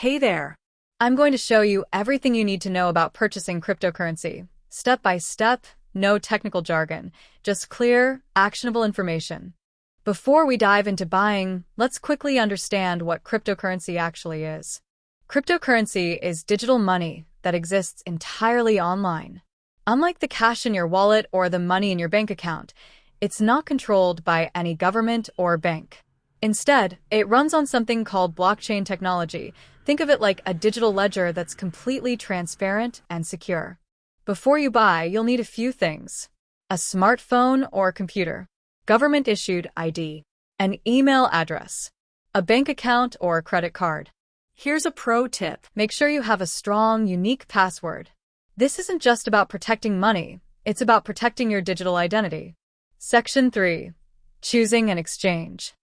Hey there! I'm going to show you everything you need to know about purchasing cryptocurrency. Step by step, no technical jargon, just clear, actionable information. Before we dive into buying, let's quickly understand what cryptocurrency actually is. Cryptocurrency is digital money that exists entirely online. Unlike the cash in your wallet or the money in your bank account, it's not controlled by any government or bank. Instead, it runs on something called blockchain technology. Think of it like a digital ledger that's completely transparent and secure. Before you buy, you'll need a few things: a smartphone or computer, government-issued ID, an email address, a bank account or credit card. Here's a pro tip. Make sure you have a strong, unique password. This isn't just about protecting money, it's about protecting your digital identity. Section 3. Choosing an exchange.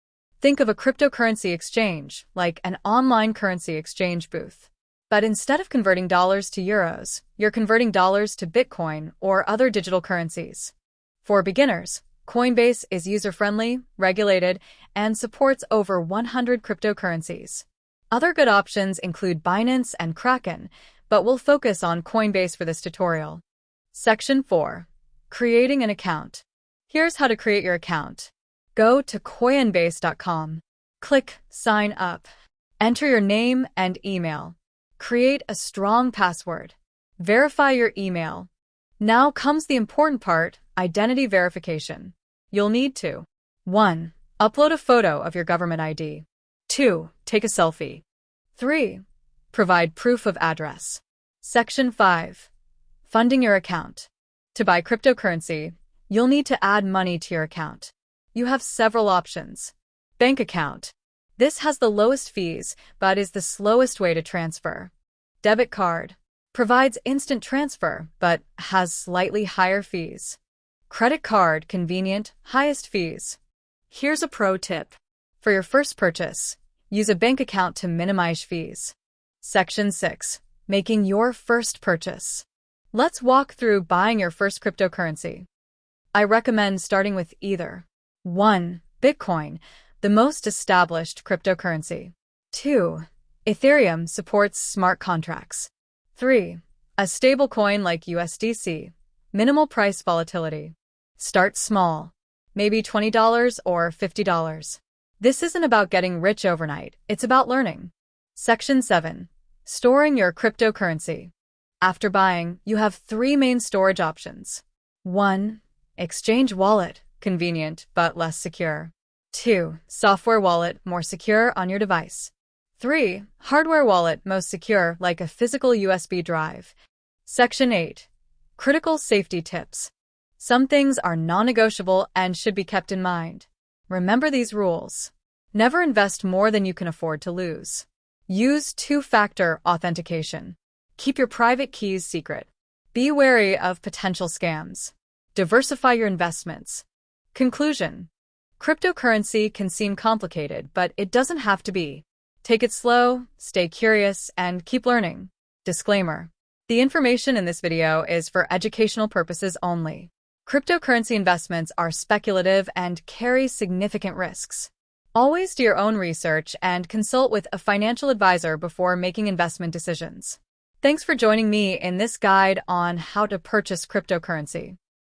Think of a cryptocurrency exchange, like an online currency exchange booth. But instead of converting dollars to euros, you're converting dollars to Bitcoin or other digital currencies. For beginners, Coinbase is user-friendly, regulated, and supports over 100 cryptocurrencies. Other good options include Binance and Kraken, but we'll focus on Coinbase for this tutorial. Section 4. Creating an account. Here's how to create your account. Go to coinbase.com. Click Sign Up. Enter your name and email. Create a strong password. Verify your email. Now comes the important part, identity verification. You'll need to 1. Upload a photo of your government ID. 2. Take a selfie. 3. Provide proof of address. Section 5. Funding your account. To buy cryptocurrency, you'll need to add money to your account. You have several options. Bank account. This has the lowest fees, but is the slowest way to transfer. Debit card. Provides instant transfer, but has slightly higher fees. Credit card, convenient, highest fees. Here's a pro tip. For your first purchase, use a bank account to minimize fees. Section 6. Making your first purchase. Let's walk through buying your first cryptocurrency. I recommend starting with either 1. Bitcoin, the most established cryptocurrency. 2. Ethereum supports smart contracts. 3. A stablecoin like USDC. Minimal price volatility. Start small. Maybe $20 or $50. This isn't about getting rich overnight, it's about learning. Section 7. Storing your cryptocurrency. After buying, you have 3 main storage options. 1. Exchange wallet. Convenient, but less secure. 2. Software wallet, more secure on your device. 3. Hardware wallet, most secure, like a physical USB drive. Section 8. Critical safety tips. Some things are non-negotiable and should be kept in mind. Remember these rules. Never invest more than you can afford to lose. Use 2-factor authentication. Keep your private keys secret. Be wary of potential scams. Diversify your investments. Conclusion. Cryptocurrency can seem complicated, but it doesn't have to be. Take it slow, stay curious, and keep learning. Disclaimer. The information in this video is for educational purposes only. Cryptocurrency investments are speculative and carry significant risks. Always do your own research and consult with a financial advisor before making investment decisions. Thanks for joining me in this guide on how to purchase cryptocurrency.